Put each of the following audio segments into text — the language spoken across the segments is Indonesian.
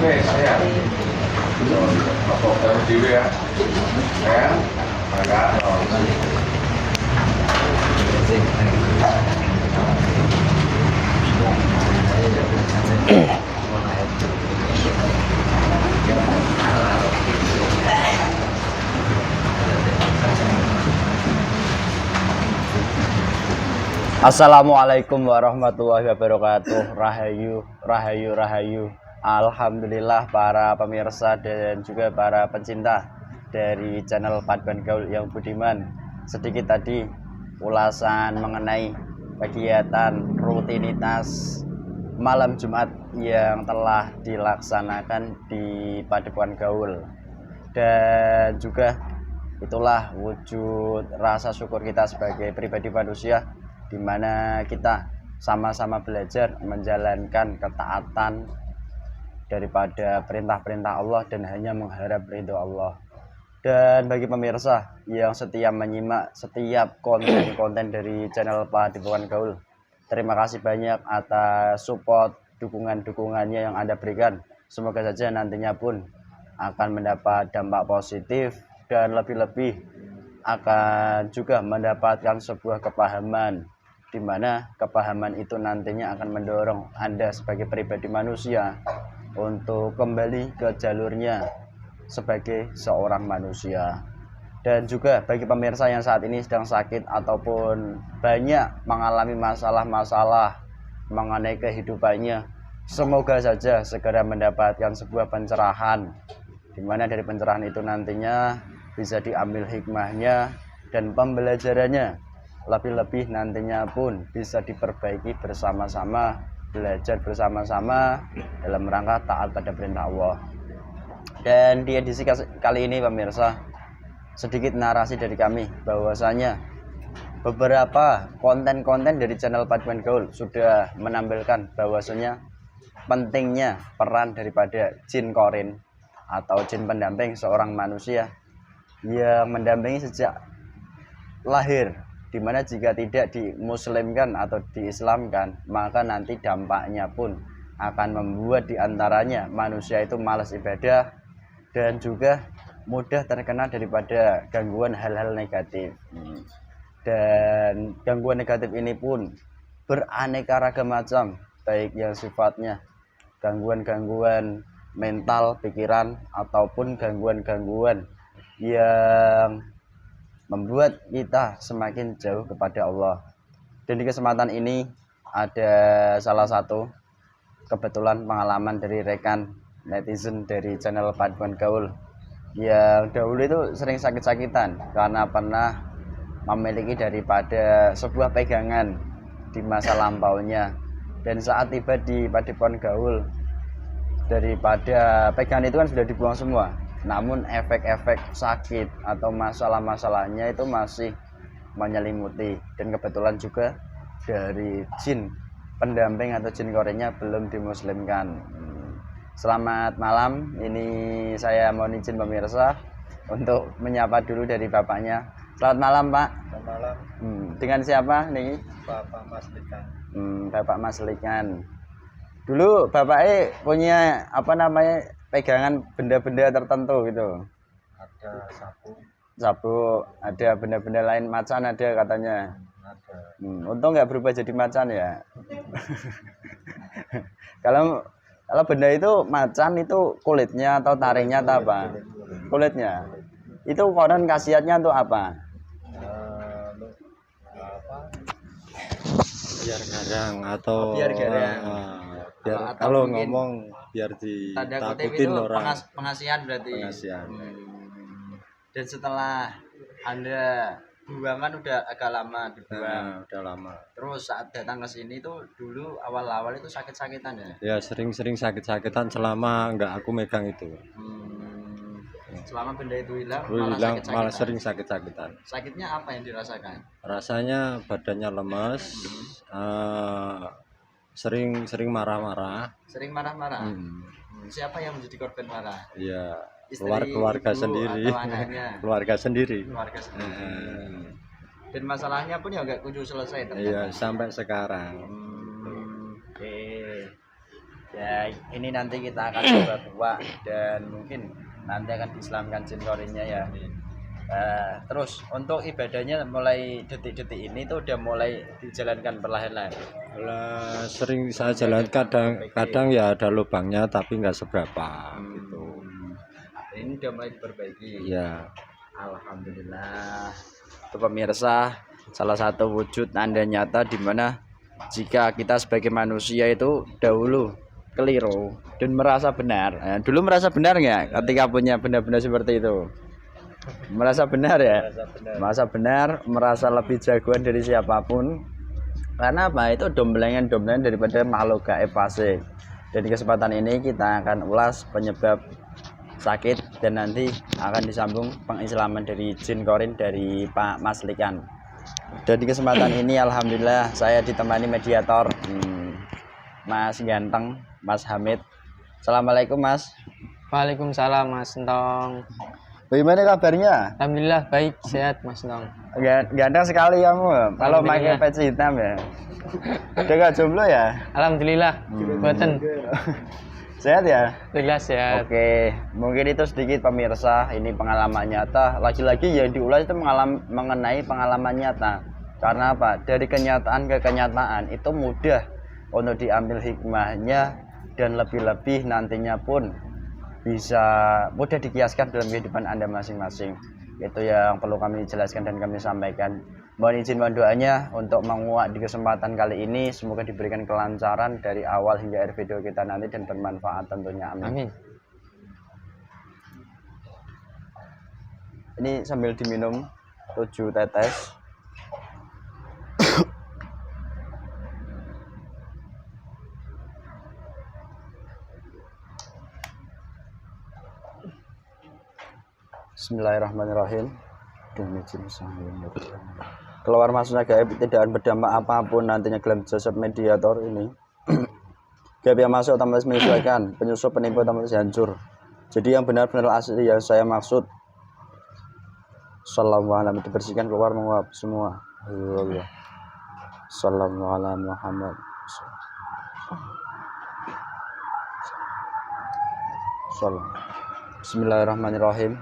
Wes ya. Pokok dari dulu ya. Ya. Maka Assalamualaikum warahmatullahi wabarakatuh. Rahayu, rahayu, rahayu. Alhamdulillah para pemirsa dan juga para pencinta dari channel Paduan Gaul yang budiman. Sedikit tadi ulasan mengenai kegiatan rutinitas malam Jumat yang telah dilaksanakan di Paduan Gaul. Dan juga itulah wujud rasa syukur kita sebagai pribadi manusia, di mana kita sama-sama belajar menjalankan ketaatan daripada perintah-perintah Allah dan hanya mengharap ridho Allah. Dan bagi pemirsa yang setia menyimak setiap konten-konten dari channel Paduan Gaul, terima kasih banyak atas support dukungan-dukungannya yang Anda berikan. Semoga saja nantinya pun akan mendapat dampak positif dan lebih-lebih akan juga mendapatkan sebuah kepahaman, di mana kepahaman itu nantinya akan mendorong Anda sebagai pribadi manusia untuk kembali ke jalurnya sebagai seorang manusia. Dan juga bagi pemirsa yang saat ini sedang sakit ataupun banyak mengalami masalah-masalah mengenai kehidupannya, semoga saja segera mendapatkan sebuah pencerahan, di mana dari pencerahan itu nantinya bisa diambil hikmahnya dan pembelajarannya. Lebih-lebih nantinya pun bisa diperbaiki bersama-sama, belajar bersama-sama dalam rangka taat pada perintah Allah. Dan di edisi kali ini pemirsa, sedikit narasi dari kami bahwasanya beberapa konten-konten dari channel Paduan Gaul sudah menampilkan bahwasanya pentingnya peran daripada jin korin atau jin pendamping seorang manusia yang mendampingi sejak lahir, dimana jika tidak dimuslimkan atau diislamkan, maka nanti dampaknya pun akan membuat diantaranya manusia itu malas ibadah dan juga mudah terkena daripada gangguan hal-hal negatif. Dan gangguan negatif ini pun beraneka ragam macam, baik yang sifatnya gangguan-gangguan mental, pikiran, ataupun gangguan-gangguan yang membuat kita semakin jauh kepada Allah. Dan di kesempatan ini ada salah satu kebetulan pengalaman dari rekan netizen dari channel Paduan Gaul yang dahulu itu sering sakit-sakitan karena pernah memiliki daripada sebuah pegangan di masa lampaunya, dan saat tiba di Paduan Gaul, daripada pegangan itu kan sudah dibuang semua, namun efek-efek sakit atau masalah-masalahnya itu masih menyelimuti. Dan kebetulan juga dari jin pendamping atau jin korinnya belum dimuslimkan. Selamat malam, ini saya mohon izin pemirsa untuk menyapa dulu dari bapaknya. Selamat malam Pak. Selamat malam. Dengan siapa nih? Bapak Mas Likan. Bapak Mas Likan. Dulu bapaknya punya apa namanya, pegangan benda-benda tertentu gitu. Ada sapu. Sapu, ada benda-benda lain, macan ada katanya. Ada. Untung nggak berubah jadi macan ya. Kalau benda itu macan itu kulitnya atau taringnya atau apa? Kulitnya. Itu konon khasiatnya untuk apa? Biar garang atau Biar garang. Biar Atau kalau mungkin ngomong biar tanda kutip ditakutin itu orang. pengasihan berarti. Pengasihan. Dan setelah Anda buang kan udah agak lama dibuang. Udah lama. Terus saat datang ke sini tuh dulu awal-awal itu sakit-sakitan ya? Ya sering-sering sakit-sakitan selama enggak aku megang itu. Selama benda itu hilang Malah sering sakit-sakitan. Sakitnya apa yang dirasakan? Rasanya badannya lemes, sering marah-marah. Sering marah-marah. Siapa yang menjadi korban marah? Iya, Istri, keluarga ibu, sendiri. atau anaknya? Keluarga sendiri. Keluarga sendiri. Dan masalahnya pun ya nggak kunjung selesai ternyata. Iya, sampai sekarang. Oke. Ya, ini nanti kita akan coba buat dan mungkin nanti akan diislamkan jin korinnya ya. Terus untuk ibadahnya mulai detik-detik ini tuh udah mulai dijalankan perlahan-lahan. Lah, sering saya jalan kadang ya ada lubangnya tapi nggak seberapa gitu. Ini udah mulai diperbaiki. Iya. Alhamdulillah. Itu pemirsa, salah satu wujud tanda nyata di mana jika kita sebagai manusia itu dahulu keliru dan merasa benar. Dulu merasa benar nggak ketika punya benda-benda seperti itu? Merasa benar ya? Merasa benar, merasa lebih jagoan dari siapapun. Karena apa? Itu domblengan-domblengan daripada makhluk gaib fasik. Dan di kesempatan ini kita akan ulas penyebab sakit dan nanti akan disambung pengislaman dari jin korin dari Pak Mas Likan. Dan di kesempatan ini alhamdulillah saya ditemani mediator Mas Ganteng, Mas Hamid. Assalamualaikum Mas. Waalaikumsalam Mas Entong. Bagaimana kabarnya? Alhamdulillah baik, sehat Mas Entong. Ganteng sekali kamu. Kalau pakai peci hitam ya. Udah gak jomblo ya? Alhamdulillah. Boten. Sehat ya? Alhamdulillah sehat. Oke, mungkin itu sedikit pemirsa. Ini pengalaman nyata. Lagi-lagi yang diulas itu mengenai pengalaman nyata. Karena apa? Dari kenyataan ke kenyataan itu mudah untuk diambil hikmahnya dan lebih-lebih nantinya pun bisa mudah dikiaskan dalam kehidupan Anda masing-masing. Itu yang perlu kami jelaskan dan kami sampaikan. Mohon izin mohon doanya untuk menguak di kesempatan kali ini. Semoga diberikan kelancaran dari awal hingga akhir video kita nanti dan bermanfaat tentunya. Amin. Amin. Ini sambil diminum 7 tetes. Bismillahirrahmanirrahim. Keluar masuknya gaib tidak berdampak apapun nantinya dalam jasad mediator ini. Gaib yang masuk otomatis menyesuaikan, penyusup penipu otomatis hancur. Jadi yang benar-benar asli yang saya maksud. Sallallahu dibersihkan keluar menguap semua. Allah. Sallallahu alaihi Muhammad. Salam. Bismillahirrahmanirrahim.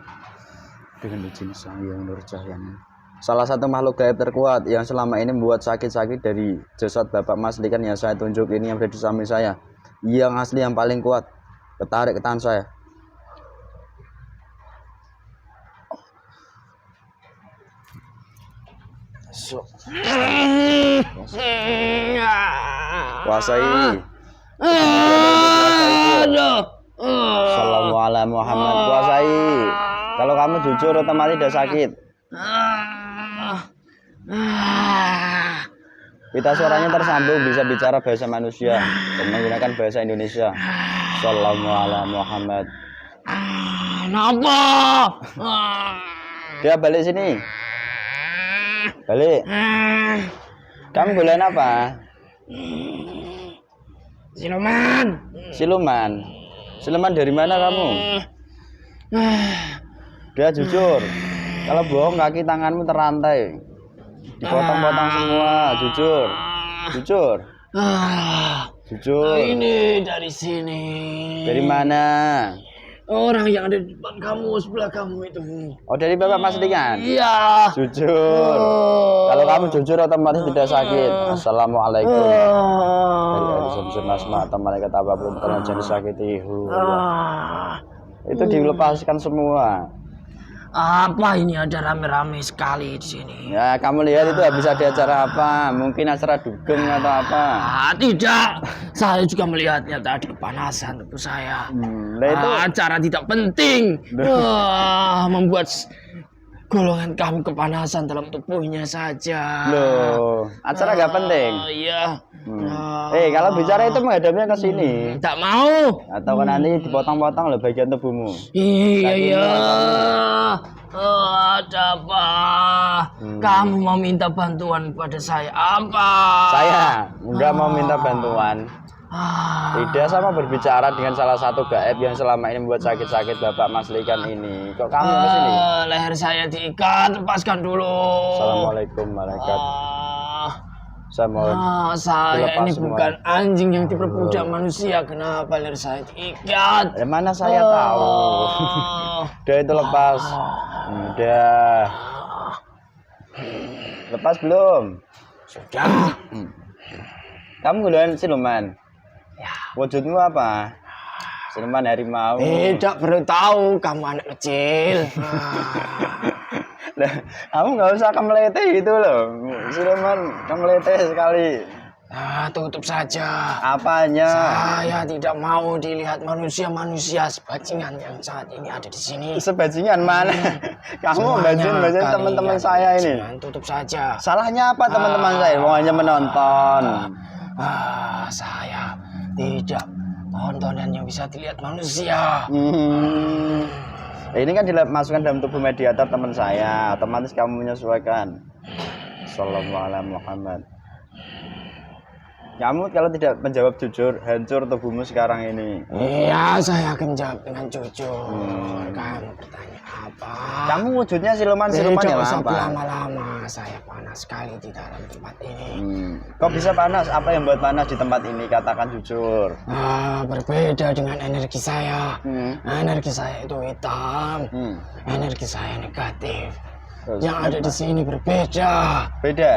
Dengan izin Sang Hyang Nur Cahyana. Salah satu makhluk gaib terkuat yang selama ini membuat sakit-sakit dari jasad Bapak Mas Likan yang saya tunjuk ini yang berada di samping saya, yang asli yang paling kuat, ketarik ke tangan saya. Kuasai. Sallallahu alaihi Muhammad. Kuasai. Kalau kamu jujur otomatis tidak sakit. Pita suaranya tersambung, bisa bicara bahasa manusia dan menggunakan bahasa Indonesia. Sallallahu alaihi Muhammad. Kenapa? Dia balik sini. Balik. Kamu gulain apa? Siluman. Siluman. Siluman dari mana kamu? Dia jujur. Kalau bohong kaki tanganmu terantai. Dipotong-potong semua. Jujur. Jujur. Jujur. Ini dari sini. Dari mana? Orang yang ada di depan kamu, sebelah kamu itu. Oh, dari Bapak Mas Likan? Iya. Jujur. Kalau kamu jujur otomatis tidak sakit. Assalamualaikum. Dari Adison Nasma atau malaikat apapun kalian jangan sakiti. Itu dilepaskan semua. Apa ini ada rame-rame sekali di sini? Ya, kamu lihat itu habis ada acara apa? Mungkin acara dugem atau apa? Tidak. Saya juga melihatnya tadi kepanasan tubuh saya. Nah, itu Acara tidak penting. Membuat golongan kami kepanasan dalam tubuhnya saja. loh, acara nggak penting. Iya. Kalau bicara itu menghadapnya ke sini. Tak mau. Atau kan nanti dipotong-potong loh bagian tubuhmu. Iya. Ada apa? Kamu mau minta bantuan pada saya apa? Saya nggak mau minta bantuan. Tidak sama berbicara dengan salah satu gaib yang selama ini membuat sakit-sakit Bapak Mas Likan ini. Kok kamu ke sini? Leher saya diikat, lepaskan dulu. Assalamualaikum malaikat. Saya mau Saya dilepas ini semua. bukan anjing yang diperbudak manusia. Kenapa leher saya diikat? Ya, mana saya tahu. Udah itu lepas. Udah. Lepas belum? Sudah. Kamu duluan siluman. Ya. Wujudmu apa? Siluman harimau. Tidak perlu tahu, kamu anak kecil. Lah, kamu nggak usah kemelete gitu loh. Siluman kemelete sekali. Tutup saja. Apanya? Saya tidak mau dilihat manusia-manusia sebajingan yang saat ini ada di sini. Sebajingan mana? Kamu Semuanya bajin kalian teman-teman saya ini. bajingan, tutup saja. Salahnya apa teman-teman saya? Mau hanya menonton. Saya tidak tontonan yang bisa dilihat manusia. Ini kan dimasukkan dalam tubuh mediator teman saya, otomatis kamu menyesuaikan. Sallallahu alaihi Muhammad. Kamu kalau tidak menjawab jujur, hancur tubuhmu sekarang ini. Iya, saya akan jawab dengan jujur. Kamu bertanya apa? Kamu wujudnya siluman-siluman Tidak ya usah apa? lama-lama. Saya panas sekali di dalam tempat ini. Kok bisa panas? Apa yang buat panas di tempat ini? Katakan jujur. Berbeda dengan energi saya. Energi saya itu hitam. Energi saya negatif. Terus, Yang ada di sini berbeda. beda.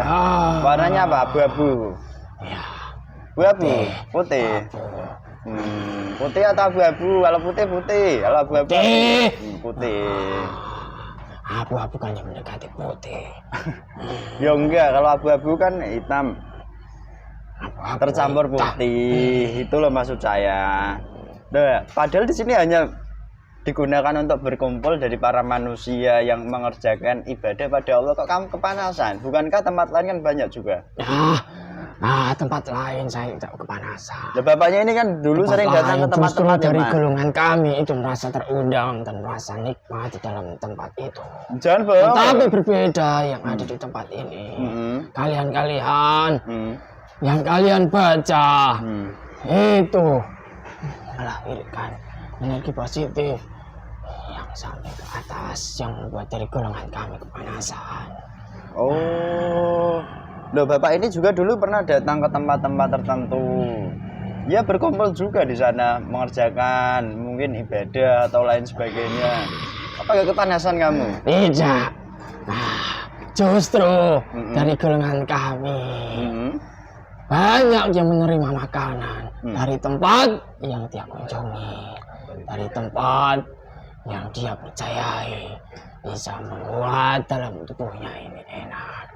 Warnanya apa? Abu-abu. Ya, Abu-abu. Putih. Putih atau abu-abu? Kalau putih putih. Kalau abu-abu putih. putih. Abu-abu kan yang mendekati putih. Ya enggak. Kalau abu-abu kan hitam. Abu-abu Tercampur hitam. putih. Itu loh maksud saya. Nah, padahal di sini hanya digunakan untuk berkumpul dari para manusia yang mengerjakan ibadah pada Allah. Kok kamu kepanasan? Bukankah tempat lain kan banyak juga? Tempat lain saya tidak kepanasan. Nah, bapaknya ini kan dulu sering datang ke tempat-tempat dari yang golongan kami itu merasa terundang dan merasa nikmat di dalam tempat itu. jangan bohong. Tapi berbeda yang ada di tempat ini. Kalian-kalian yang kalian baca itu melahirkan energi positif yang sampai ke atas yang membuat dari golongan kami kepanasan. Oh, loh bapak ini juga dulu pernah datang ke tempat-tempat tertentu. Ya berkumpul juga di sana mengerjakan mungkin ibadah atau lain sebagainya. Apa gak kepanasan kamu? Tidak. Justru dari golongan kami banyak yang menerima makanan dari tempat yang dia kunjungi, dari tempat yang dia percayai bisa membuat dalam tubuhnya ini enak.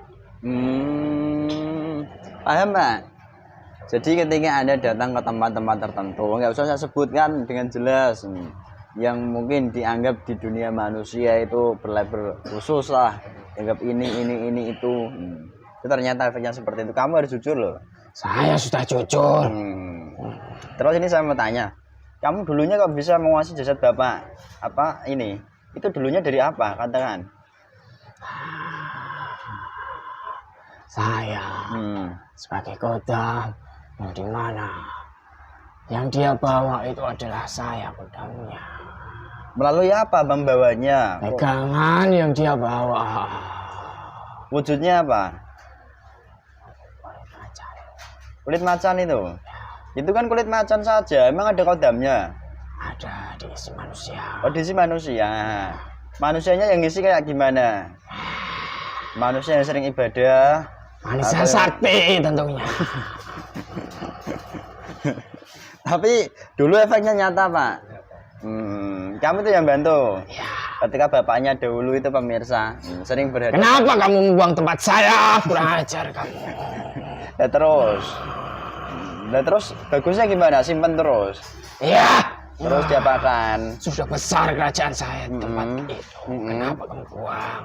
Paham Pak? Jadi ketika Anda datang ke tempat-tempat tertentu, nggak usah saya sebutkan dengan jelas, yang mungkin dianggap di dunia manusia itu berlabel khusus lah, dianggap ini itu. Itu ternyata efeknya seperti itu. Kamu harus jujur loh. Saya sudah jujur. Terus ini saya mau tanya, kamu dulunya kok bisa menguasai jasad bapak? Apa ini? Itu dulunya dari apa? Katakan. Saya sebagai kodam yang di mana yang dia bawa itu adalah saya kodamnya. Melalui apa membawanya? Pegangan yang dia bawa. Wujudnya apa? Kulit macan itu. Itu kan kulit macan saja. Emang ada kodamnya? Ada di isi manusia. Oh, diisi manusia. Manusianya yang ngisi kayak gimana? Manusia yang sering ibadah. Manusia sakti tentunya. Tapi dulu efeknya nyata Pak. Kamu tuh yang bantu. Ya. Ketika bapaknya dahulu itu pemirsa sering berhadapan. Kenapa kamu membuang tempat saya? Kurang ajar kamu. Nah terus bagusnya gimana? Simpen terus. Ya. Terus diapakan? Sudah besar kerajaan saya di tempat itu. Kenapa kamu buang?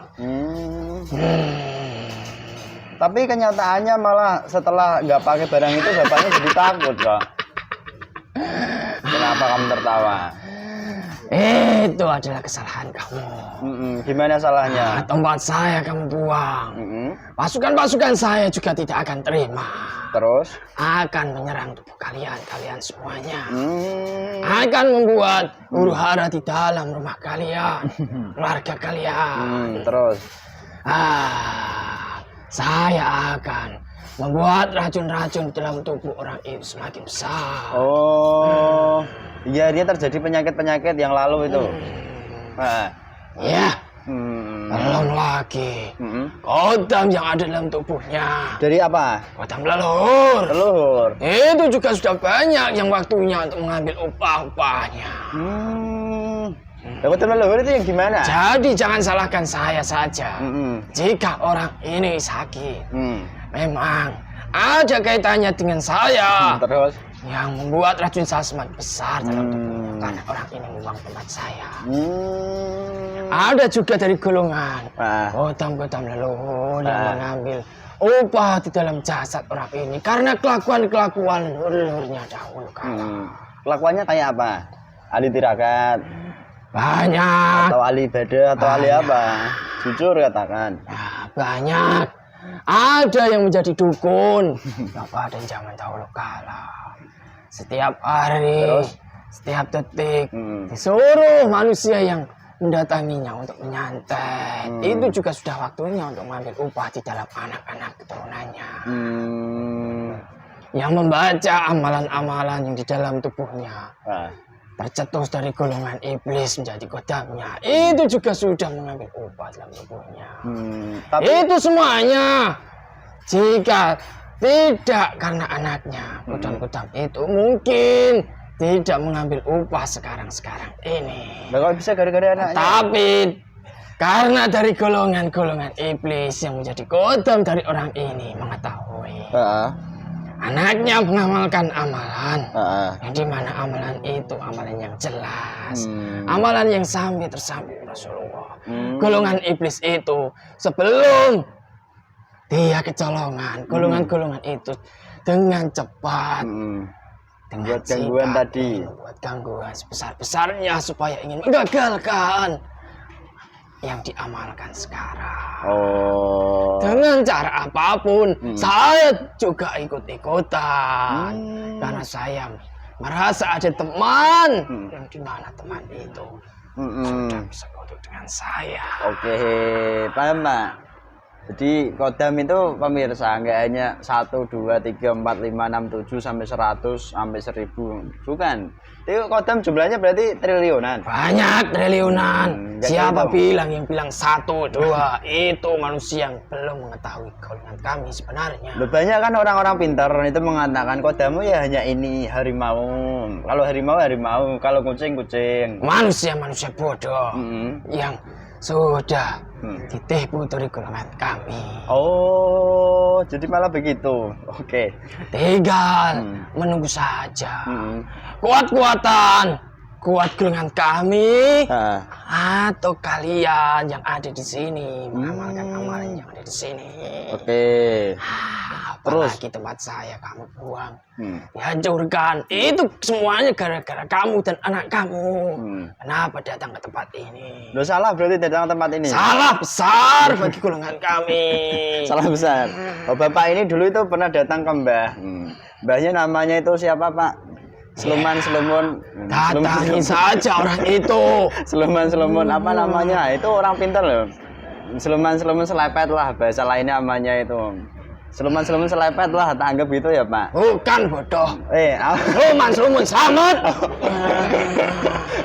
Tapi kenyataannya malah setelah nggak pakai barang itu bapaknya jadi takut kok. Kenapa kamu tertawa? Itu adalah kesalahan kamu. Gimana salahnya? Tempat saya kamu buang. Pasukan-pasukan saya juga tidak akan terima. Terus? Akan menyerang tubuh kalian semuanya. Akan membuat huru hara di dalam rumah kalian, keluarga kalian. Terus? Saya akan membuat racun-racun dalam tubuh orang itu semakin besar. Oh, iya dia terjadi penyakit-penyakit yang lalu itu. Nah. Ya, belum lagi. Kodam yang ada dalam tubuhnya. Dari apa? Kodam leluhur. Leluhur. Itu juga sudah banyak yang waktunya untuk mengambil upah-upahnya. Kodam leluhur itu yang gimana? Jadi jangan salahkan saya saja. Jika orang ini sakit, memang ada kaitannya dengan saya. Terus? Yang membuat racun saya semakin besar dalam tubuh karena orang ini membuang tempat saya. Ada juga dari golongan kodam-kodam leluhur yang mengambil upah di dalam jasad orang ini karena kelakuan leluhurnya dahulu kala. Kelakuannya kayak apa? Ahli tirakat, banyak, atau ahli ibadah, atau ahli apa? Jujur katakan. Banyak. Ada yang menjadi dukun pada zaman dahulu kala. Setiap hari, setiap detik, disuruh manusia yang mendatanginya untuk menyantet. Itu juga sudah waktunya untuk mengambil upah di dalam anak-anak keturunannya. Yang membaca amalan-amalan yang di dalam tubuhnya. Tercetus dari golongan iblis menjadi kodamnya. Itu juga sudah mengambil upah dalam tubuhnya. Itu semuanya. Jika tidak karena anaknya, kodam-kodam itu mungkin tidak mengambil upah sekarang ini. Kalau bisa gara-gara anaknya. Tapi karena dari golongan-golongan iblis yang menjadi kodam dari orang ini mengetahui anaknya mengamalkan amalan, yang dimana amalan itu amalan yang jelas, amalan yang sampai tersampai Rasulullah. Golongan iblis itu sebelum dia kecolongan, golongan-golongan itu dengan cepat, dengan buat gangguan tadi, membuat gangguan sebesar-besarnya supaya ingin menggagalkan yang diamalkan sekarang. Dengan cara apapun, saya juga ikut-ikutan karena saya merasa ada teman yang dimana teman itu sudah bisa kodam dengan saya. Oke, paham Pak. Jadi kodam itu pemirsa nggak hanya 1, 2, 3, 4, 5, 6, 7 sampai 100 sampai 1000, bukan. Itu kodam jumlahnya berarti triliunan. Banyak triliunan. Siapa bilang yang bilang 1, 2 itu manusia yang belum mengetahui golongan kami sebenarnya. Banyak kan orang-orang pintar itu mengatakan kodammu ya hanya ini harimau. Kalau harimau, kalau kucing. Manusia bodoh yang sudah ditipu dari golongan kami. Oh, jadi malah begitu. Oke. Tinggal menunggu saja. Kuat golongan kami atau kalian yang ada di sini mengamalkan amalan yang ada di sini. Oke. Terus tempat saya kamu buang, dihancurkan. Itu semuanya gara-gara kamu dan anak kamu. Kenapa datang ke tempat ini? Loh, salah berarti datang ke tempat ini. Salah besar bagi golongan kami. Salah besar. Oh, Bapak ini dulu itu pernah datang ke Mbah. Mbahnya namanya itu siapa, Pak? Seluman. Datangi saja orang itu. Seluman apa namanya? Itu orang pintar loh. Seluman selepet lah bahasa lainnya namanya itu. Seluman selepet lah, tak anggap gitu ya Pak. Bukan bodoh. Seluman selamat.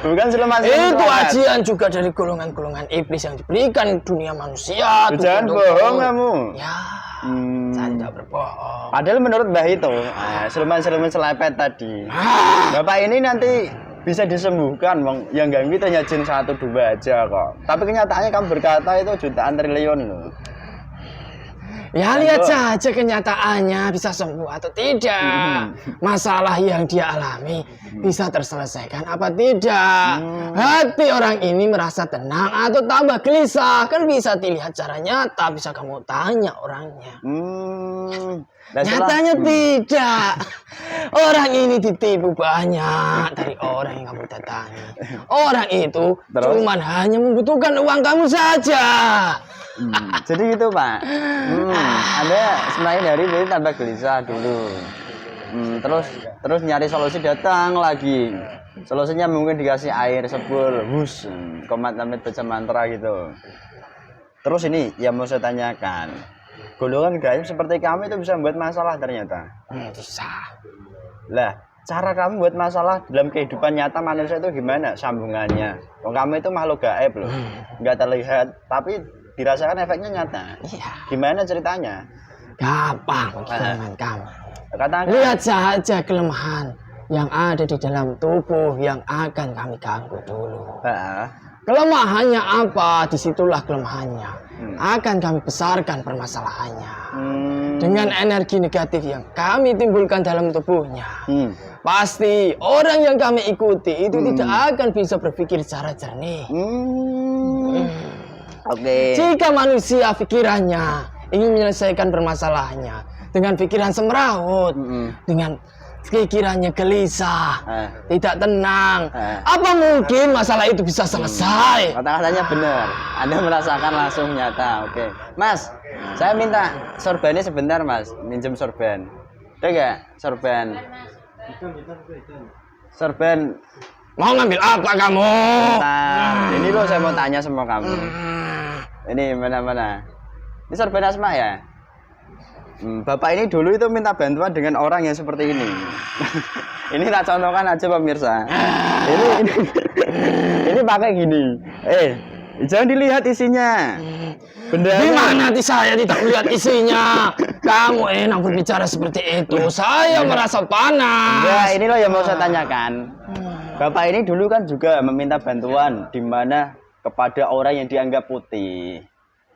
Bukan seluman itu ajian juga dari golongan-golongan iblis yang diberikan dunia manusia. Jangan bohong kamu. Ya, saya tidak berbohong. Padahal menurut Mbah itu seluman selepet tadi. Bapak ini nanti bisa disembuhkan, Bang. Yang ganggu itu hanya jin 1, 2 aja kok. Tapi kenyataannya kamu berkata itu jutaan triliun loh. Ya lihat saja kenyataannya bisa sembuh atau tidak. Masalah yang dia alami bisa terselesaikan apa tidak. Hati orang ini merasa tenang atau tambah gelisah. Kan bisa dilihat cara nyata, bisa kamu tanya orangnya. Nyatanya tidak. Orang ini ditipu banyak dari orang yang kamu datangi. Orang itu cuman hanya membutuhkan uang kamu saja. Jadi gitu Pak. Anda semakin hari jadi tambah gelisah dulu. Terus nyari solusi, datang lagi. Solusinya mungkin dikasih air sebul, hus, komat amit baca mantra gitu. Terus ini yang mau saya tanyakan, golongan gaib seperti kami itu bisa membuat masalah ternyata. Bisa. Lah, cara kamu buat masalah dalam kehidupan nyata manusia itu gimana sambungannya? Oh, kamu itu makhluk gaib loh, nggak terlihat, tapi dirasakan efeknya nyata. Iya. Gimana ceritanya? Gampang dengan kamu. Katakan. Lihat saja kelemahan yang ada di dalam tubuh yang akan kami ganggu dulu. Kelemahannya apa? Disitulah kelemahannya. Akan kami besarkan permasalahannya. Dengan energi negatif yang kami timbulkan dalam tubuhnya. Pasti orang yang kami ikuti itu tidak akan bisa berpikir secara jernih. Oke. Jika manusia pikirannya ingin menyelesaikan permasalahannya dengan pikiran semrawut, dengan pikirannya gelisah, tidak tenang, apa mungkin masalah itu bisa selesai? Kata-katanya benar. Anda merasakan langsung nyata. Oke. Mas, saya minta sorbannya sebentar, Mas. Minjem sorban. Ada nggak sorban? Sorban. Mau ngambil apa kamu? Bentar. Ini loh saya mau tanya sama kamu. Ini mana-mana. Ini sorban Asma ya? Bapak ini dulu itu minta bantuan dengan orang yang seperti ini. Ini tak contohkan aja pemirsa. Ini pakai gini. Jangan dilihat isinya. Benda gimana nanti saya tidak melihat isinya? Kamu enak berbicara seperti itu. Saya merasa panas. Ya, ini loh yang mau saya tanyakan. Bapak ini dulu kan juga meminta bantuan di mana kepada orang yang dianggap putih.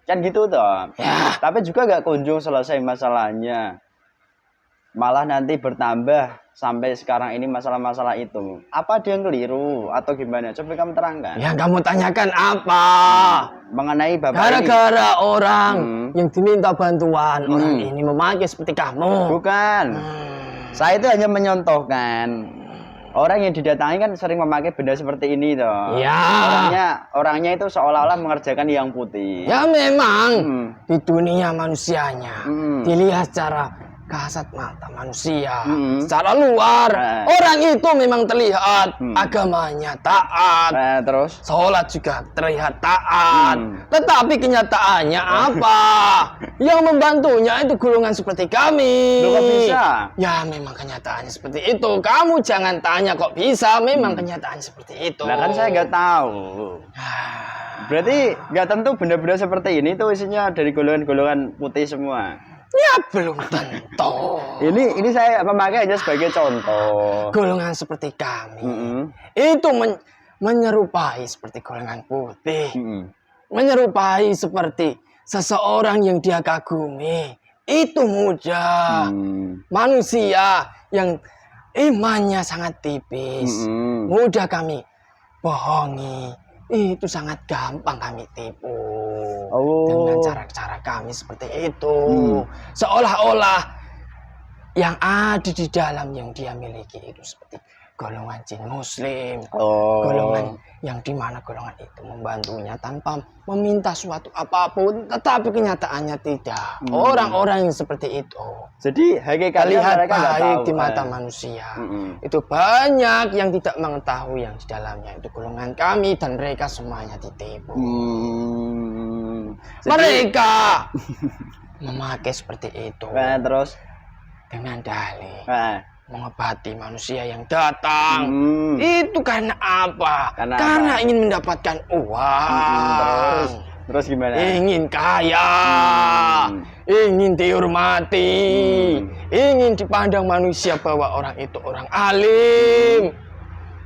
Kan gitu toh. Ya. Tapi juga gak kunjung selesai masalahnya. Malah nanti bertambah sampai sekarang ini masalah-masalah itu. Apa dia yang keliru atau gimana? Coba kamu terangkan. Yang kamu tanyakan apa? Mengenai Bapak gara-gara orang yang diminta bantuan, orang ini memakai seperti kamu. Bukan. Saya itu hanya menyontohkan. Orang yang didatangi kan sering memakai benda seperti ini toh. Ya. Orangnya itu seolah-olah mengerjakan yang putih. Ya memang di dunia manusianya dilihat secara kasat mata manusia, secara luar orang itu memang terlihat agamanya taat, terus sholat juga terlihat taat, tetapi kenyataannya apa? Yang membantunya itu golongan seperti kami. Loh, kok bisa? Ya memang kenyataannya seperti itu. Kamu jangan tanya kok bisa, memang kenyataannya seperti itu. Nah kan saya nggak tahu. Berarti nggak tentu benda-benda seperti ini tuh isinya dari golongan-golongan putih semua. Ya belum tentu. Ini saya memakai hanya sebagai contoh. Golongan seperti kami itu menyerupai seperti golongan putih, menyerupai seperti seseorang yang dia kagumi. Itu mudah. Manusia yang imannya sangat tipis, mudah kami bohongi. Itu sangat gampang kami tipu dengan cara-cara kami seperti itu. Seolah-olah yang ada di dalam yang dia miliki itu seperti golongan jin muslim, golongan yang dimana golongan itu membantunya tanpa meminta suatu apapun, tetapi kenyataannya tidak. Orang-orang yang seperti itu, jadi hakikatnya terlihat mereka baik tahu, di mata manusia. Itu banyak yang tidak mengetahui yang di dalamnya itu golongan kami, dan mereka semuanya ditipu. Mereka memakai seperti itu terus dengan dalih mengobati manusia yang datang. Itu karena apa? Karena ingin mendapatkan uang. Terus gimana? Ingin kaya, ingin dihormati, ingin dipandang manusia bahwa orang itu orang alim.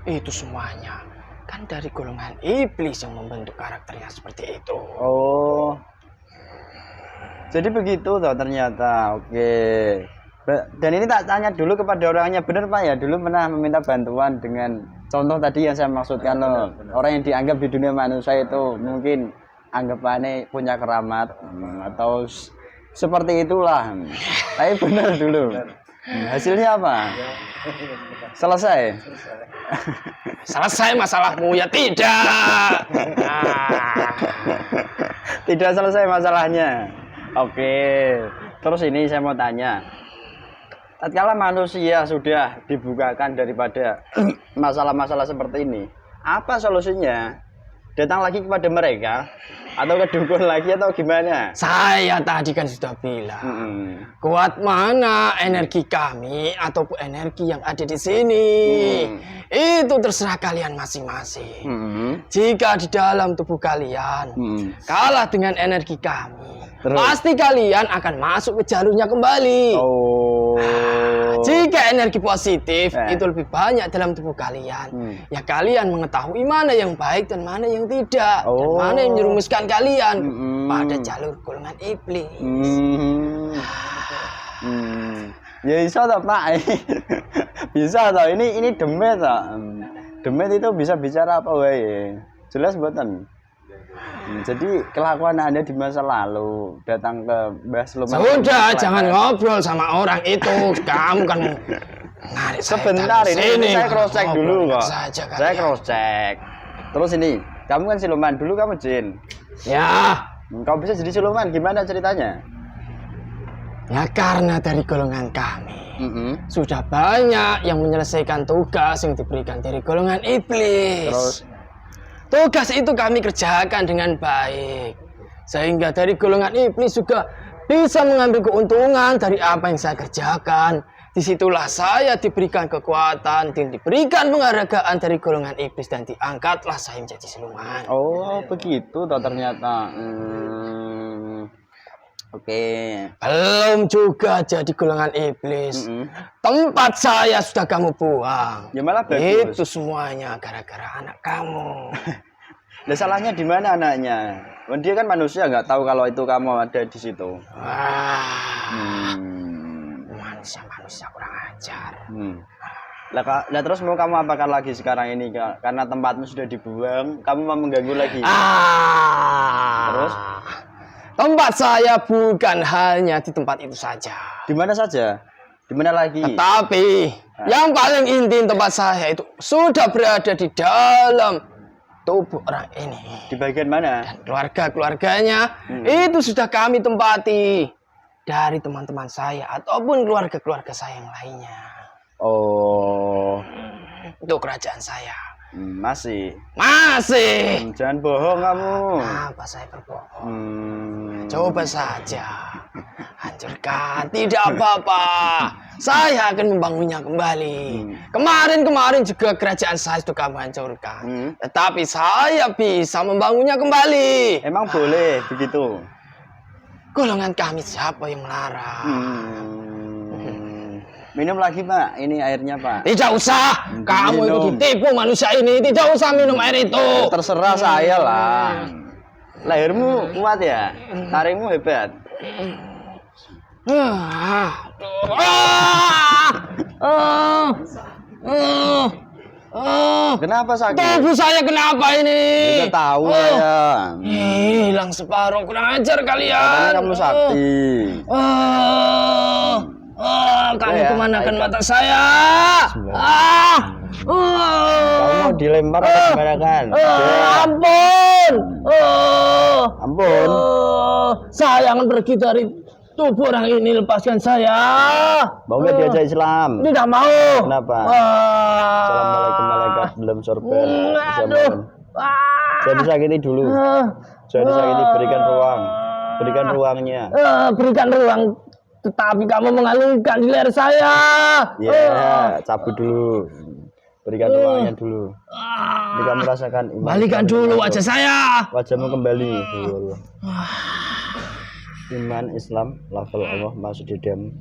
Itu semuanya kan dari golongan iblis yang membentuk karakternya seperti itu. Jadi begitu toh ternyata. Oke. Dan ini tak tanya dulu kepada orangnya, benar Pak ya, dulu pernah meminta bantuan dengan contoh tadi yang saya maksudkan loh. Orang yang dianggap di dunia manusia itu mungkin anggapannya punya keramat atau seperti itulah. Tapi benar dulu. Hasilnya apa? Selesai? Selesai masalahmu? Ya tidak. Tidak selesai masalahnya. Oke. Terus ini saya mau tanya. Tatkala manusia sudah dibukakan daripada masalah-masalah seperti ini, apa solusinya? datang lagi kepada mereka atau ke dukun lagi atau gimana? Saya tadi kan sudah bilang, kuat mana energi kami ataupun energi yang ada di sini, itu terserah kalian masing-masing. Jika di dalam tubuh kalian kalah dengan energi kami, pasti kalian akan masuk ke jalurnya kembali. Jika energi positif itu lebih banyak dalam tubuh kalian, ya kalian mengetahui mana yang baik dan mana yang tidak, dan mana yang menjerumuskan kalian pada jalur golongan iblis. Ya bisa toh Pak. Bisa toh, ini demet toh. Demet itu bisa bicara apa wae. Jelas mboten. Jadi kelakuan Anda di masa lalu datang ke Mbah Sulaiman. Sudah, jangan ngobrol sama orang itu. Kamu kan sebentar ini saya cross check dulu kok. Saya kalian. cross check. Terus ini, kamu kan siluman, dulu kamu jin. Ya. Kau bisa jadi siluman, gimana ceritanya? Ya karena dari golongan kami sudah banyak yang menyelesaikan tugas yang diberikan dari golongan iblis. Terus tugas itu kami kerjakan dengan baik, sehingga dari golongan iblis juga bisa mengambil keuntungan dari apa yang saya kerjakan. Disitulah saya diberikan kekuatan dan diberikan penghargaan dari golongan iblis dan diangkatlah saya menjadi siluman. Oh begitu toh ternyata. Oke. Belum juga jadi golongan iblis. Tempat saya sudah kamu buang. Ya malah bagus. Itu semuanya gara-gara anak kamu. Lah salahnya di mana anaknya? Dia kan manusia, nggak tahu kalau itu kamu ada di situ. Manusia kurang ajar. Lah terus mau kamu apakan lagi sekarang ini? Karena tempatmu sudah dibuang, kamu mau mengganggu lagi. Terus? Tempat saya bukan hanya di tempat itu saja. Di mana saja? Di mana lagi? Tetapi yang paling inti tempat saya itu sudah berada di dalam tubuh orang ini. Di bagian mana? Dan keluarga-keluarganya itu sudah kami tempati dari teman-teman saya ataupun keluarga-keluarga saya yang lainnya. Oh, itu kerajaan saya. Masih. Jangan bohong kamu. Apa saya berbohong? Coba saja. Hancurkan, tidak apa-apa. Saya akan membangunnya kembali. Kemarin juga kerajaan saya sudah kamu hancurkan. Tetapi saya bisa membangunnya kembali. Emang boleh begitu? Golongan kami siapa yang melarang? Minum lagi Pak, ini airnya Pak. Tidak usah, kamu itu ditipu manusia ini. Tidak usah minum air itu. Terserah saya lah. Lahirmu kuat ya, taringmu hebat. Kenapa sakit? Tubuh saya kenapa ini? Tidak tahu saya. Hilang separuh, kurang ajar kalian. Katanya kamu sakti. Kamu kemanakan mata saya? Kamu mau dilempar atau gimana kan? Ampun. Saya akan pergi dari tubuh orang ini, lepaskan saya. Mau nggak diajak Islam? Tidak mau. Kenapa? Assalamualaikum malaikat belum sorban. Jangan disakiti dulu. Jangan disakiti, berikan ruang. Berikan ruangnya. Berikan ruang. Tetapi kamu mengalungkan di leher saya. Ya, cabut dulu. Berikan ruangnya dulu. Ini kamu rasakan. Balikan dulu wajah saya. Wajahmu kembali. Iman Islam, level Allah masuk di dalam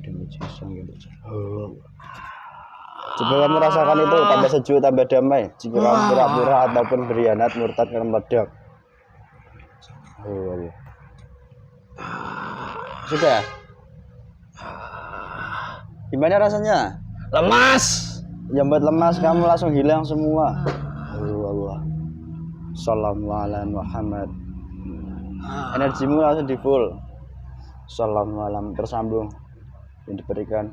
coba kamu rasakan itu, tambah sejuk, tambah damai. Jika kamu pura-pura ataupun berkhianat, murtad akan meledak. Sudah. Gimana rasanya? Lemas. Yang buat lemas kamu langsung hilang semua. Allah. Assalamualaikum Muhammad. Energimu langsung di full. Assalamualaikum tersambung yang diberikan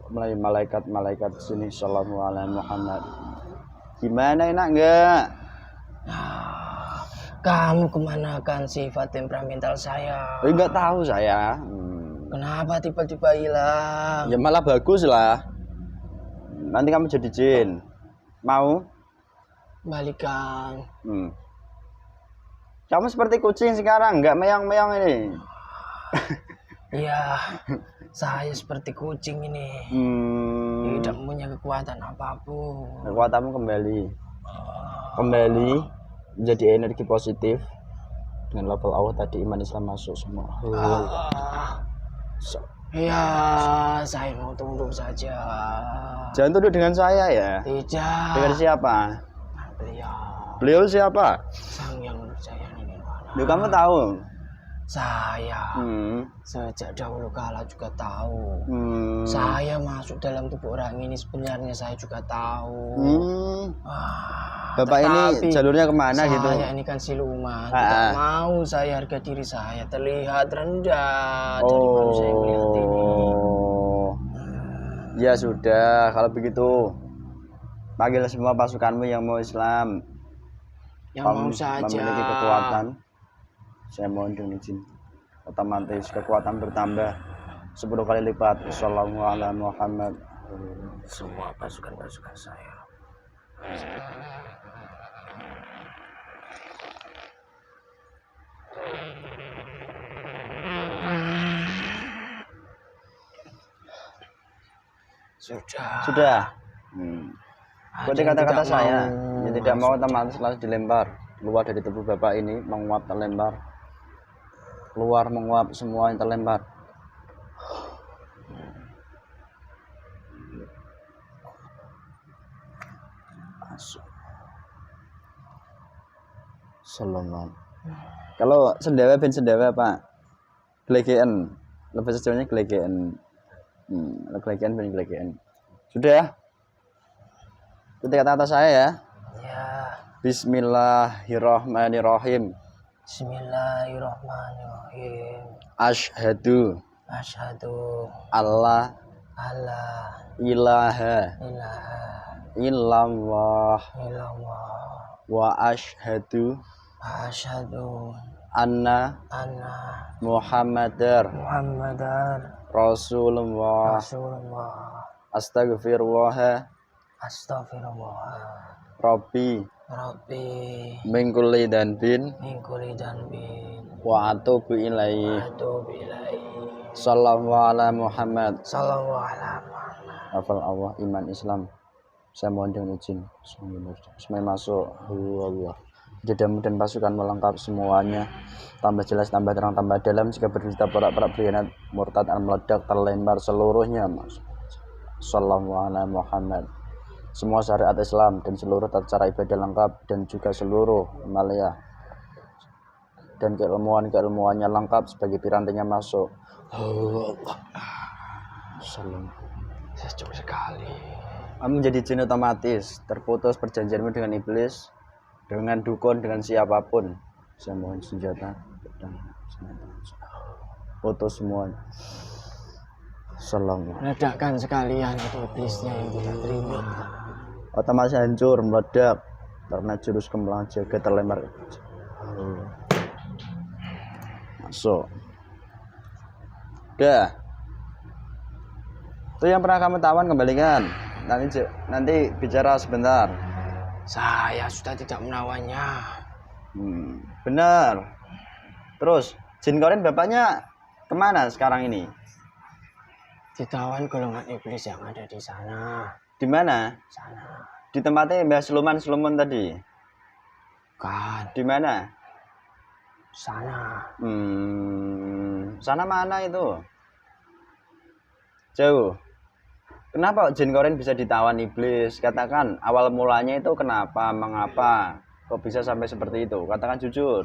melalui malaikat sini. Assalamualaikum Muhammad. Gimana, enak enggak? Kamu kemanakan sifat temperamental saya? Enggak tahu saya. Kenapa tiba-tiba hilang? Ya malah bagus lah. Nanti kamu jadi jin. Mau? Balikan. Kamu seperti kucing sekarang, nggak meong-meong ini. Iya, saya seperti kucing ini. Tidak punya kekuatan apapun. Kekuatanmu kembali menjadi energi positif dengan level Allah tadi, iman Islam masuk semua. Iya, saya mau tunduk saja. Jangan tunduk dengan saya ya. Tidak. Dengan siapa? Beliau siapa? Sang yang sayang ini. Loh, kamu tahu? Saya sejak dahulu kala juga tahu. Saya masuk dalam tubuh orang ini sebenarnya saya juga tahu. Bapak ini jalurnya kemana saya gitu? Saya ini kan siluman. Tidak mau saya harga diri saya terlihat rendah dari manusia yang melihat ini. Ya sudah, kalau begitu panggil semua pasukanmu yang mau Islam. Yang mau saja. Memiliki kekuatan. Saya mohon dengan izin. Otomatis kekuatan bertambah 10 kali lipat. Sallallahu alaihi Muhammad. Semua pasukan-pasukan saya. Sudah. Berarti kata-kata saya yang tidak mau otomatis langsung dilempar keluar dari tubuh Bapak ini, menguap terlempar. Keluar menguap semua yang terlempar. Masuk. Sallallahu. Kalau sendewa ben sendewa Pak. Glegean. Lebih sejauhnya glegean. Glegean ben glegean. Sudah ya? Ketika kata saya ya. Ya. Bismillahirrahmanirrahim. Bismillahirrahmanirrahim. Asyhadu Allah ilaha illallah wa asyhadu anna Muhammadar Rasulullah. Astagfirullah Rabbi min kulli danbin wa atubu ilaihi. Sallallahu ala Muhammad. Hafal Allah, iman Islam. Saya mohon dengan izin semua masuk. Allah. Jadi mudah pasukan melengkap semuanya. Tambah jelas, tambah terang, tambah dalam. Jika berdusta porak-porak berkhianat murtad dan meledak terlempar seluruhnya. Sallallahu ala Muhammad. Semua syariat Islam dan seluruh tata cara ibadah lengkap dan juga seluruh Malaya dan keilmuannya lengkap sebagai pirantinya masuk. Sejuk sekali. Kamu menjadi jin otomatis, terputus perjanjianmu dengan iblis, dengan dukun, dengan siapapun. Saya mohon senjata dan putus semua. Salam. Ledakkan sekalian itu iblisnya yang tidak terima. Otomatis hancur, meledak karena jurus kemlang jaga terlempar. Masuk. Udah. Itu yang pernah kamu tawan kembalikan. Nanti bicara sebentar. Saya sudah tidak menawannya. Benar. Terus jin korin bapaknya kemana sekarang ini? Ditawan golongan iblis yang ada di sana. Di mana? Sana. Di tempatnya Mbah Sluman tadi. Kan. Di mana? Sana. Sana mana itu? Jauh. Kenapa jin korin bisa ditawan iblis? Katakan awal mulanya itu kenapa, mengapa? Kok bisa sampai seperti itu? Katakan jujur.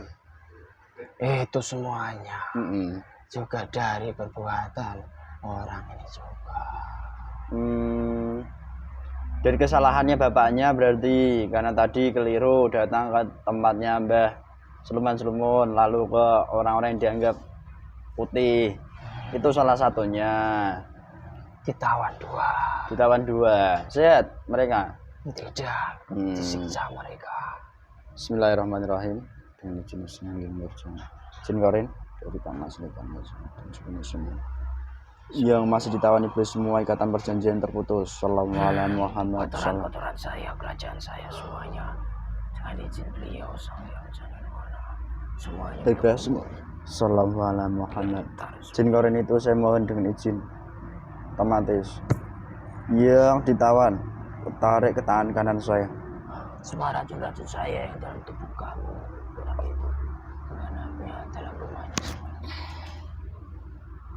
Itu semuanya juga dari perbuatan orang ini juga. Dari kesalahannya bapaknya berarti karena tadi keliru datang ke tempatnya Mbah Sluman lalu ke orang-orang yang dianggap putih. Itu salah satunya. Ditawan dua. Sehat mereka? Tidak. Disiksa mereka. Bismillahirrahmanirrahim. Dengan jin korin dari tamas dan semua yang masih ditawan iblis semua ikatan perjanjian terputus. Sallallahu alaihi Muhammad. Kotoran saya, kerajaan saya semuanya. Jangan izin beliau sang yang jangan mana. semuanya. bebas semua. Sallallahu alaihi Muhammad. Jin korin itu saya mohon dengan izin otomatis yang ditawan tarik ke tangan kanan saya. Semua racun-racun saya yang dalam tubuh kamu, berak itu anaknya dalam rumahnya semua.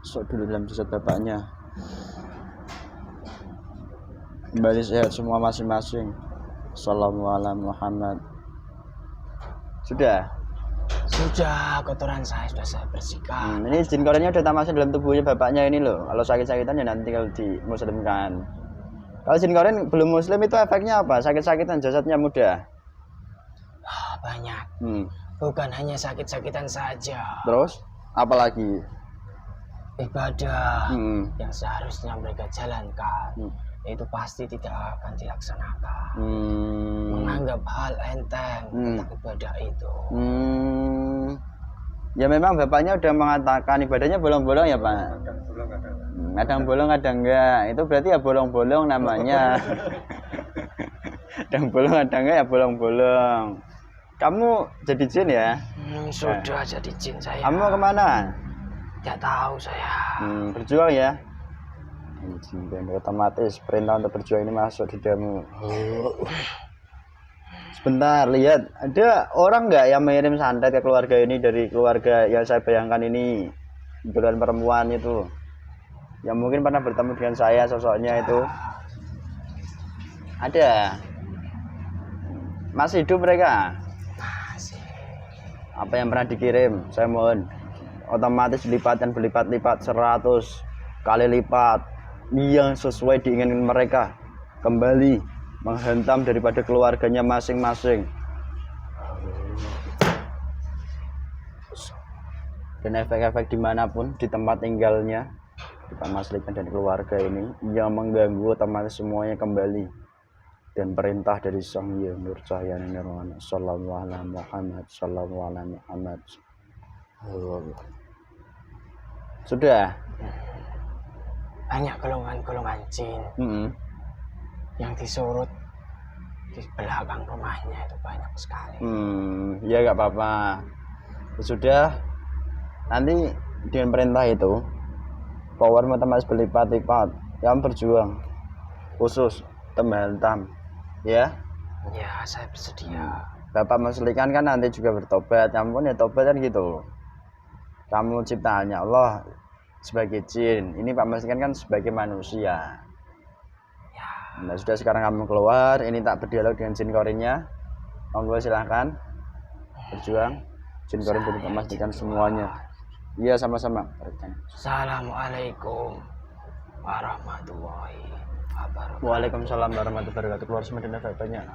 Masuk dulu dalam jasad bapaknya. Kembali sehat semua masing-masing. Sallallahu alaihi Muhammad. Sudah. Sudah, kotoran saya sudah saya bersihkan. Ini jin korinnya udah tamasnya dalam tubuhnya bapaknya ini loh. Kalau sakit-sakitan ya nanti kalau dimuslimkan. Kalau jin korin belum muslim itu efeknya apa? Sakit-sakitan jasadnya mudah. Banyak. Bukan hanya sakit-sakitan saja. Terus apalagi? Ibadah yang seharusnya mereka jalankan itu pasti tidak akan dilaksanakan. Menganggap hal enteng tentang ibadah itu. Ya memang bapaknya udah mengatakan ibadahnya bolong-bolong ya Pak. Kadang bolong kadang enggak. Itu berarti ya bolong-bolong namanya. Kadang bolong kadang enggak ya bolong-bolong. Kamu jadi jin ya? Sudah jadi jin saya. Kamu kemana? Tidak tahu saya. Berjuang ya. Jin dan otomatis perintah untuk berjuang ini masuk di dalammu. Sebentar, lihat ada orang nggak yang mengirim santet ke keluarga ini dari keluarga yang saya bayangkan ini, kebetulan perempuan itu, yang mungkin pernah bertemu dengan saya sosoknya itu. Ada. Masih hidup mereka? Masih. Apa yang pernah dikirim? Saya mohon otomatis lipat dan berlipat-lipat 100 kali lipat yang sesuai diinginkan mereka kembali menghentam daripada keluarganya masing-masing. Dan efek-efek dimanapun di tempat tinggalnya kita Mas-Likan dan keluarga ini yang mengganggu otomatis semuanya kembali. Dan perintah dari Sang Hyang Nur Cahaya Nirwana sallallahu alaihi Muhammad sallallahu alaihi Muhammad. Sudah Banyak golongan-golongan jin yang disurut di belakang rumahnya itu banyak sekali. Ya nggak apa-apa. Sudah, nanti dengan perintah itu power otomatis berlipat-lipat. Kamu berjuang khusus tembahantam ya. Ya, saya bersedia. Bapak Mas-Likan kan nanti juga bertobat. Kamu pun ya tobat kan gitu. Kamu ciptaannya Allah sebagai jin, ini Pak Mas-Likan kan sebagai manusia. Nah sudah, sekarang kamu keluar, ini tak berdialog dengan jin korinnya. Monggo silahkan berjuang. Jin korin dan Pak Mas-Likan semuanya. Iya sama-sama. Assalamualaikum warahmatullahi wabarakatuh. Waalaikumsalam warahmatullahi wabarakatuh. Keluar semua dan bapaknya.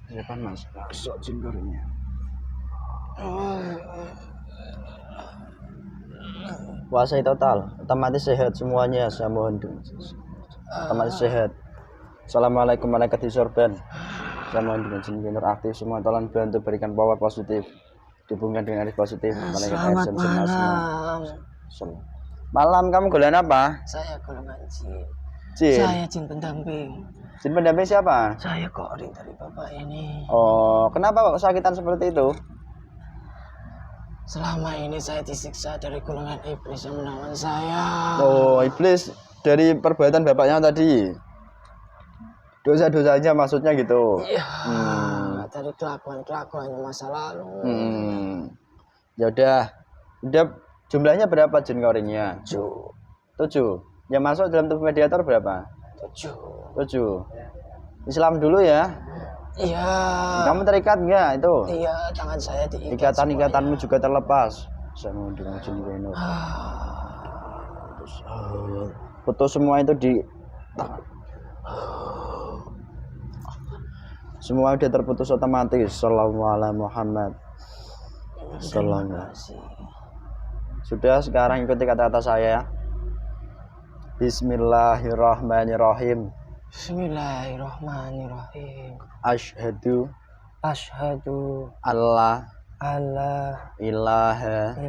Siapa Mas? Masuk jin korinnya. Puasai total, otomatis sehat semuanya. Saya mohon otomatis sehat. Assalamualaikum malaikat disorban. Saya mohon dengan jin nur aktif semua, tolong bantu berikan power positif, dihubungkan dengan arif positif. Selamat malam. Malam, kamu golongan apa? Saya golongan jin. Jin. Saya jin pendamping. Jin pendamping siapa? Saya korin dari bapak ini. Oh, kenapa kok sakitan seperti itu? Selama ini saya disiksa dari golongan iblis yang menawan saya. Oh, iblis dari perbuatan bapaknya tadi. Dosa-dosanya maksudnya gitu. Iya. Dari kelakuan-kelakuannya masa lalu. Ya udah jumlahnya berapa jin korinnya? 7. Yang masuk dalam tubuh mediator berapa? 7. Islam dulu ya. Iya. Kamu terikat enggak itu? Iya, tangan saya diikat. Ikatan-ikatanmu juga terlepas. Saya mau dengan jin korin. Putus semua itu di tangan. Semua udah terputus otomatis. Sallallahu alaihi Muhammad. Sallallahu. Sudah, sekarang ikuti kata-kata saya. Bismillahirrahmanirrahim. Bismillahirrahmanirrahim. Asyhadu Allah ilaha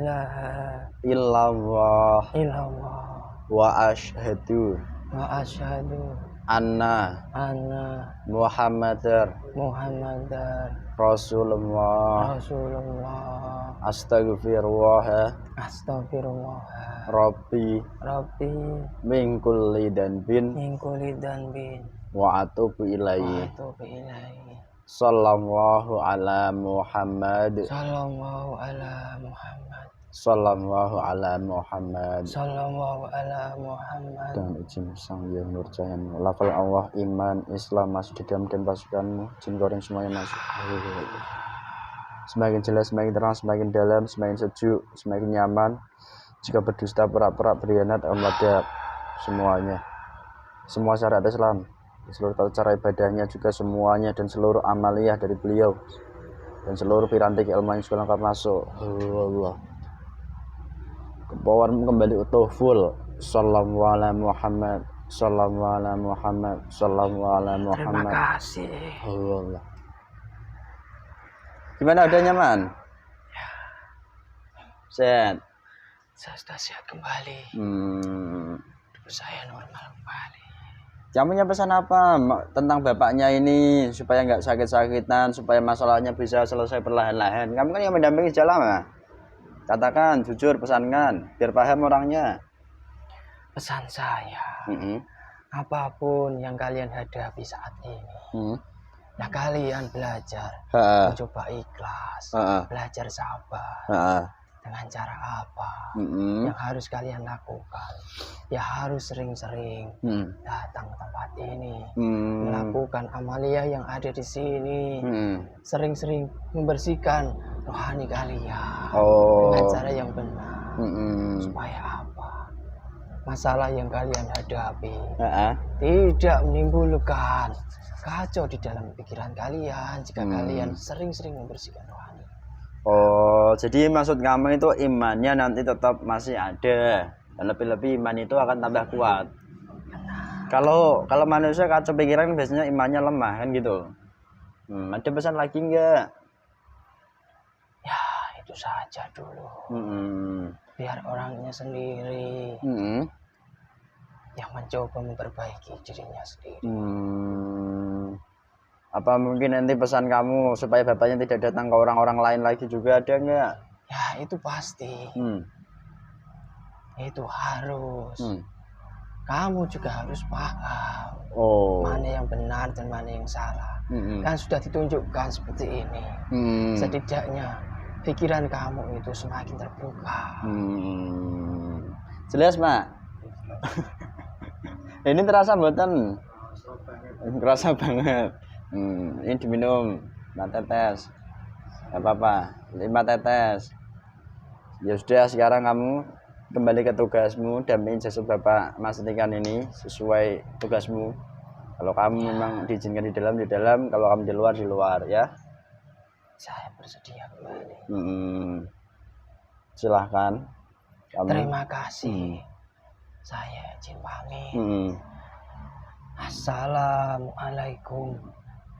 illallah wa asyhadu anna Muhammadar Rasulullah Astaghfirullah Rabbi min kulli danbin wa atubu ilaihi sallallahu ala Muhammad dengan izin sang yang nurjahyan lafal Allah iman Islam masuk di dalam dan pasukanmu jin goreng semuanya masuk. Semakin jelas, semakin terang, semakin dalam, semakin sejuk, semakin nyaman. Jika berdusta, pura-pura, berkhianat, meledak semuanya. Semua syariat Islam, seluruh tata cara ibadahnya juga semuanya dan seluruh amaliyah dari beliau dan seluruh piranti ilmu yang sudah lengkap masuk. Allah. Kebawaan kembali utuh full. Sallallahu ala Muhammad. Sallallahu ala Muhammad. Sallallahu ala Muhammad. Terima kasih. Allah. Gimana udah nyaman? Sehat. Saya sudah sehat kembali. Tubuh saya normal kembali. Kamu punya pesan apa tentang bapaknya ini supaya nggak sakit-sakitan, supaya masalahnya bisa selesai perlahan-lahan? Kamu kan yang mendampingi sejak lama. Katakan, jujur, pesankan, biar paham orangnya. Pesan saya, apapun yang kalian hadapi saat ini, ya kalian belajar, mencoba ikhlas, belajar sabar. Dengan cara apa yang harus kalian lakukan? Ya harus sering-sering datang ke tempat ini, melakukan amalia yang ada di sini, sering-sering membersihkan rohani kalian dengan cara yang benar. Supaya apa? Masalah yang kalian hadapi tidak menimbulkan kacau di dalam pikiran kalian jika kalian sering-sering membersihkan rohani. Oh, jadi maksud kamu itu imannya nanti tetap masih ada dan lebih-lebih iman itu akan tambah kuat. Kalau manusia kacau pikiran biasanya imannya lemah kan gitu. Ada pesan lagi enggak? Ya itu saja dulu. Biar orangnya sendiri yang mencoba memperbaiki dirinya sendiri. Apa mungkin nanti pesan kamu supaya bapaknya tidak datang ke orang-orang lain lagi juga ada enggak? Ya itu pasti. Itu harus. Kamu juga harus paham mana yang benar dan mana yang salah. Kan sudah ditunjukkan seperti ini. Setidaknya pikiran kamu itu semakin terbuka. Jelas, Mak? Ini terasa mboten? Terasa banget. Ini diminum 4 tetes. Gak apa-apa, 5 tetes. Ya sudah, sekarang kamu kembali ke tugasmu, dampingin jasad Bapak Mas Tikan ini sesuai tugasmu. Kalau kamu memang diizinkan di dalam, kalau kamu di luar ya. Saya bersedia kembali. Silahkan. Terima kasih. Saya izin pamit. Assalamualaikum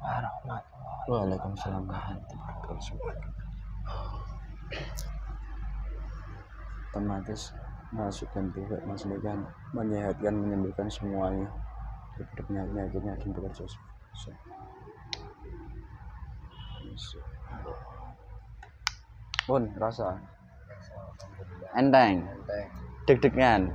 warahmatullahi wabarakatuh. Waalaikumsalam warahmatullahi wabarakatuh. Otomatis masuk dan pihak Mas Tikan menyehatkan, menyembuhkan semuanya dari penyakit-penyakitnya dan bekerja. Pun rasa enteng, deg-degan.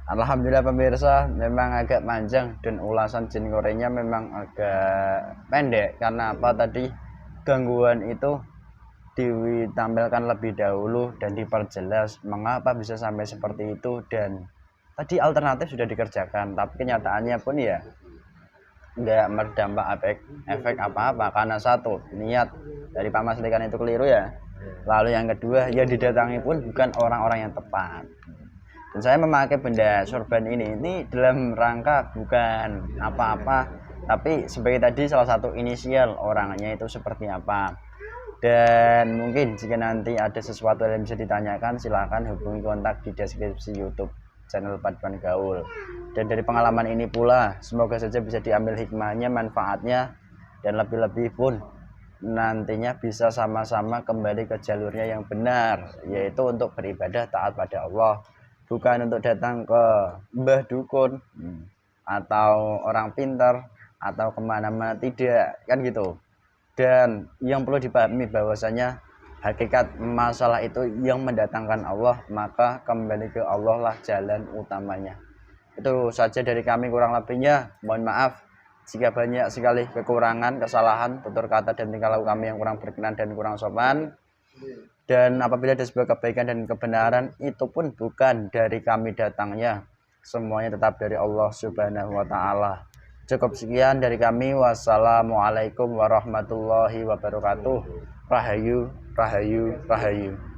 Alhamdulillah pemirsa, memang agak panjang dan ulasan jin gorengnya memang agak pendek karena apa tadi gangguan itu ditampilkan lebih dahulu dan diperjelas mengapa bisa sampai seperti itu, dan tadi alternatif sudah dikerjakan tapi kenyataannya pun ya nggak berdampak efek apa-apa karena satu, niat dari Pak Mas Tikan itu keliru ya, lalu yang kedua yang didatangi pun bukan orang-orang yang tepat. Dan saya memakai benda sorban ini dalam rangka bukan apa-apa, tapi sebagai tadi salah satu inisial orangnya itu seperti apa. Dan mungkin jika nanti ada sesuatu yang bisa ditanyakan, silahkan hubungi kontak di deskripsi YouTube channel Paduan Gaul. Dan dari pengalaman ini pula, semoga saja bisa diambil hikmahnya, manfaatnya, dan lebih-lebih pun nantinya bisa sama-sama kembali ke jalurnya yang benar, yaitu untuk beribadah taat pada Allah. Bukan untuk datang ke mbah dukun atau orang pintar atau kemana-mana, tidak kan gitu. Dan yang perlu dipahami bahwasanya hakikat masalah itu yang mendatangkan Allah, maka kembali ke Allah lah jalan utamanya. Itu saja dari kami, kurang lebihnya mohon maaf jika banyak sekali kekurangan, kesalahan, tutur kata dan tingkah laku kami yang kurang berkenan dan kurang sopan. Dan apabila ada sebuah kebaikan dan kebenaran, itu pun bukan dari kami datangnya, semuanya tetap dari Allah Subhanahu wa Ta'ala. Cukup sekian dari kami. Wassalamualaikum warahmatullahi wabarakatuh. Rahayu, rahayu, rahayu.